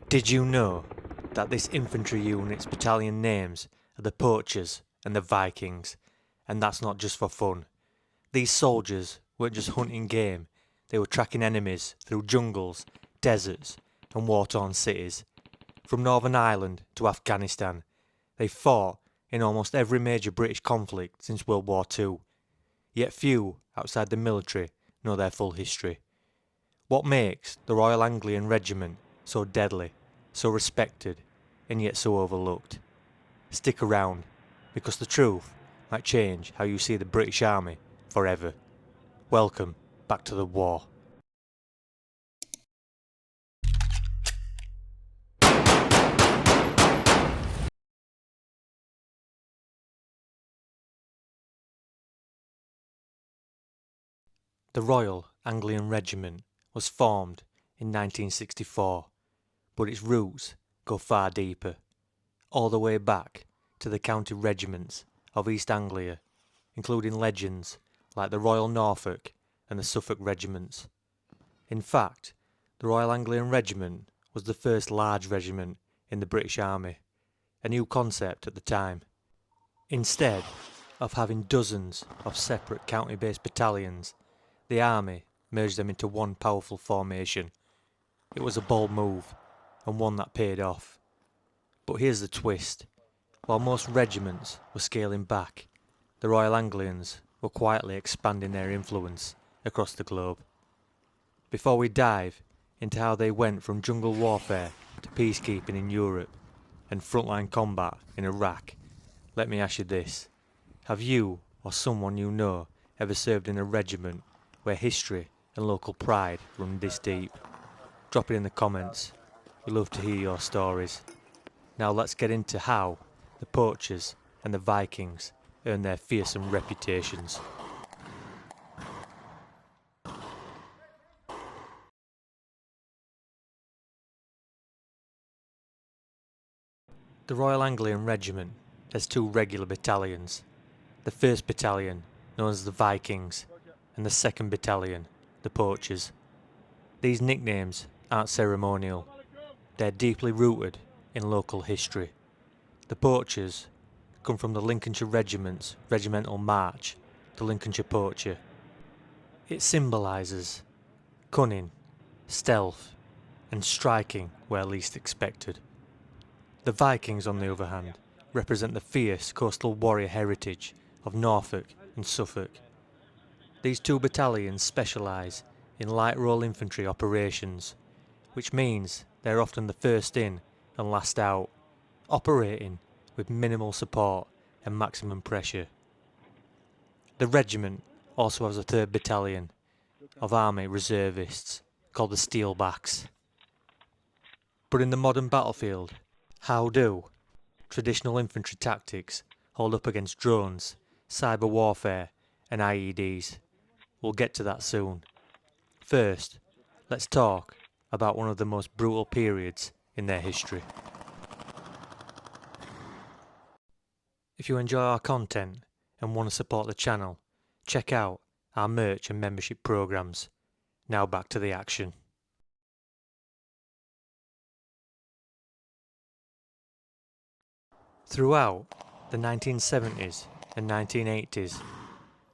Did you know that this infantry unit's battalion names are the Poachers and the Vikings? And that's not just for fun. These soldiers weren't just hunting game, they were tracking enemies through jungles, deserts and war-torn cities. From Northern Ireland to Afghanistan, they fought in almost every major British conflict since World War II. Yet few outside the military know their full history. What makes the Royal Anglian Regiment so deadly, so respected, and yet so overlooked? Stick around, because the truth might change how you see the British Army forever. Welcome back to the war. The Royal Anglian Regiment was formed in 1964, but its roots go far deeper, all the way back to the county regiments of East Anglia, including legends like the Royal Norfolk and the Suffolk regiments. In fact, the Royal Anglian Regiment was the first large regiment in the British Army, a new concept at the time. Instead of having dozens of separate county-based battalions, the army merged them into one powerful formation. It was a bold move, and one that paid off. But here's the twist. While most regiments were scaling back, the Royal Anglians were quietly expanding their influence across the globe. Before we dive into how they went from jungle warfare to peacekeeping in Europe and frontline combat in Iraq, let me ask you this. Have you or someone you know ever served in a regiment where history and local pride run this deep? Drop it in the comments. We love to hear your stories. Now let's get into how the Poachers and the Vikings earned their fearsome reputations. The Royal Anglian Regiment has two regular battalions. The 1st Battalion, known as the Vikings, and the 2nd Battalion, the Poachers. These nicknames aren't ceremonial, they're deeply rooted in local history. The Poachers come from the Lincolnshire Regiment's regimental march, the Lincolnshire Poacher. It symbolises cunning, stealth, and striking where least expected. The Vikings, on the other hand, represent the fierce coastal warrior heritage of Norfolk and Suffolk. These two battalions specialise in light role infantry operations, which means they're often the first in and last out, operating with minimal support and maximum pressure. The regiment also has a 3rd Battalion of Army reservists called the Steelbacks. But in the modern battlefield, how do traditional infantry tactics hold up against drones, cyber warfare and IEDs? We'll get to that soon. First, let's talk about one of the most brutal periods in their history. If you enjoy our content and want to support the channel, check out our merch and membership programs. Now back to the action. Throughout the 1970s and 1980s,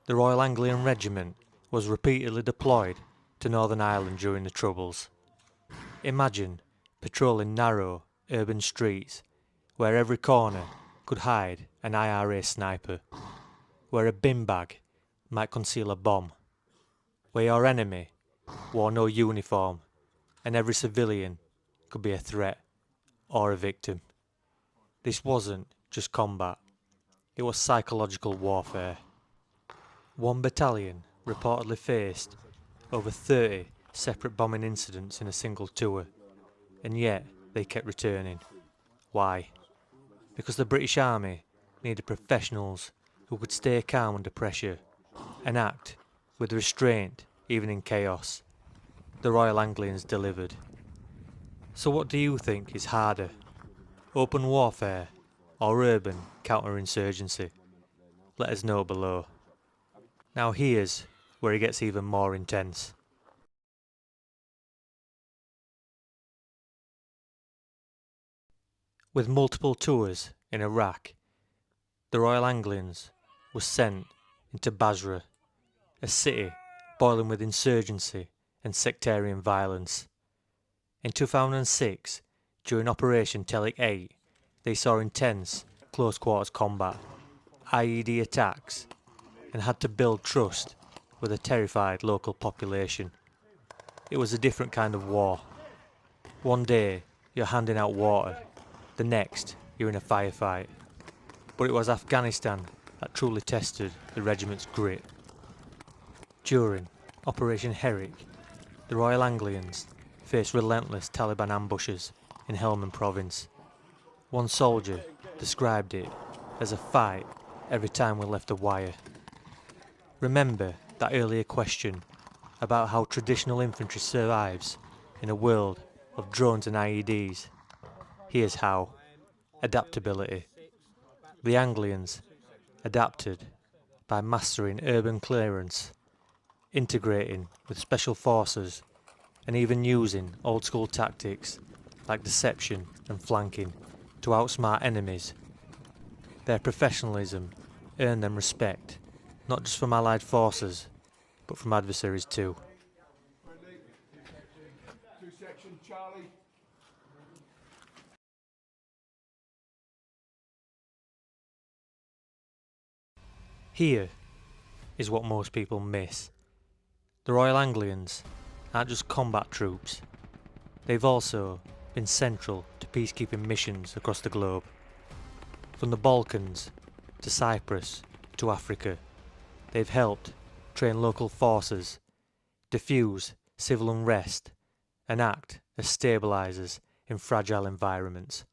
the Royal Anglian Regiment was repeatedly deployed to Northern Ireland during the Troubles. Imagine patrolling narrow, urban streets where every corner could hide an IRA sniper, where a bin bag might conceal a bomb, where your enemy wore no uniform and every civilian could be a threat or a victim. This wasn't just combat, it was psychological warfare. One battalion reportedly faced over 30 separate bombing incidents in a single tour, and yet they kept returning. Why? Because the British Army needed professionals who could stay calm under pressure and act with restraint even in chaos. The Royal Anglians delivered. So what do you think is harder? Open warfare or urban counterinsurgency? Let us know below. Now here's where it gets even more intense. With multiple tours in Iraq, the Royal Anglians were sent into Basra, a city boiling with insurgency and sectarian violence. In 2006, during Operation Telic 8, they saw intense close quarters combat, IED attacks, and had to build trust with a terrified local population. It was a different kind of war. One day you're handing out water, the next you're in a firefight. But it was Afghanistan that truly tested the regiment's grit. During Operation Herrick, the Royal Anglians faced relentless Taliban ambushes in Helmand province. One soldier described it as a fight every time we left a wire. Remember that earlier question about how traditional infantry survives in a world of drones and IEDs? Here's how. Adaptability. The Anglians adapted by mastering urban clearance, integrating with special forces, and even using old school tactics like deception and flanking to outsmart enemies. Their professionalism earned them respect, not just from Allied forces, but from adversaries too. Here is what most people miss. The Royal Anglians aren't just combat troops. They've also been central to peacekeeping missions across the globe. From the Balkans to Cyprus to Africa, they've helped train local forces, diffuse civil unrest, and act as stabilisers in fragile environments.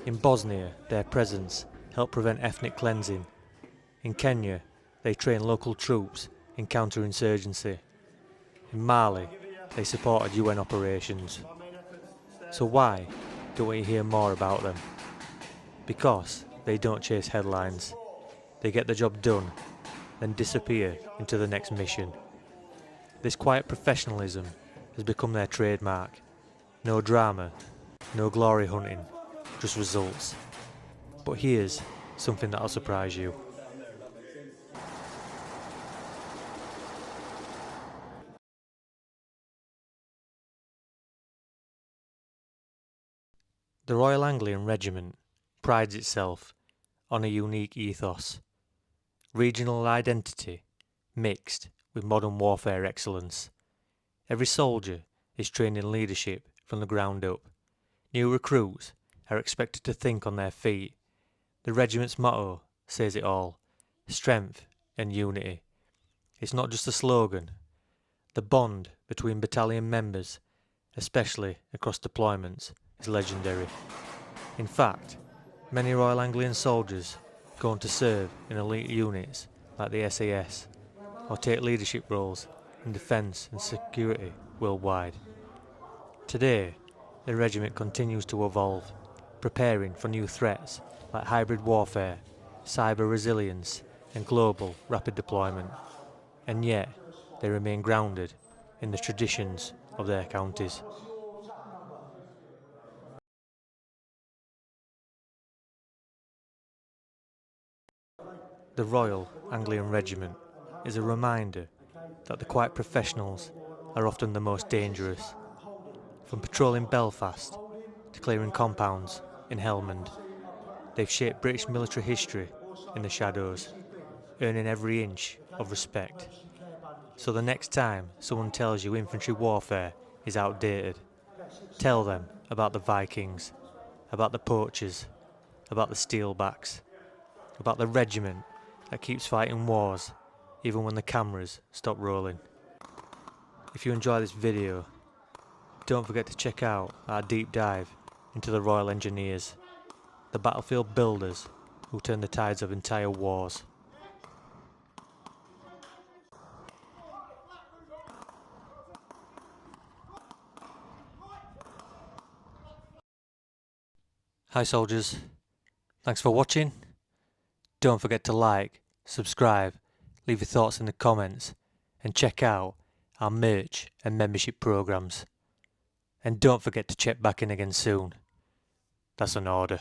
In Bosnia, their presence helped prevent ethnic cleansing. In Kenya, they train local troops in counterinsurgency. In Mali, they supported UN operations. So why don't we hear more about them? Because they don't chase headlines. They get the job done, then disappear into the next mission. This quiet professionalism has become their trademark. No drama, no glory hunting, just results. But here's something that'll surprise you. The Royal Anglian Regiment prides itself on a unique ethos, regional identity mixed with modern warfare excellence. Every soldier is trained in leadership from the ground up. New recruits are expected to think on their feet. The regiment's motto says it all: strength and unity. It's not just a slogan. The bond between battalion members, especially across deployments, is legendary. In fact, many Royal Anglian soldiers go on to serve in elite units like the SAS, or take leadership roles in defence and security worldwide. Today, the regiment continues to evolve, preparing for new threats like hybrid warfare, cyber resilience, and global rapid deployment. And yet, they remain grounded in the traditions of their counties. The Royal Anglian Regiment is a reminder that the quiet professionals are often the most dangerous. From patrolling Belfast to clearing compounds in Helmand, they've shaped British military history in the shadows, earning every inch of respect. So the next time someone tells you infantry warfare is outdated, tell them about the Vikings, about the Poachers, about the Steelbacks, about the regiment that keeps fighting wars even when the cameras stop rolling. If you enjoy this video, don't forget to check out our deep dive into the Royal Engineers, the battlefield builders who turn the tides of entire wars. Hi soldiers, thanks for watching. Don't forget to like, subscribe, leave your thoughts in the comments, and check out our merch and membership programs. And don't forget to check back in again soon. That's an order.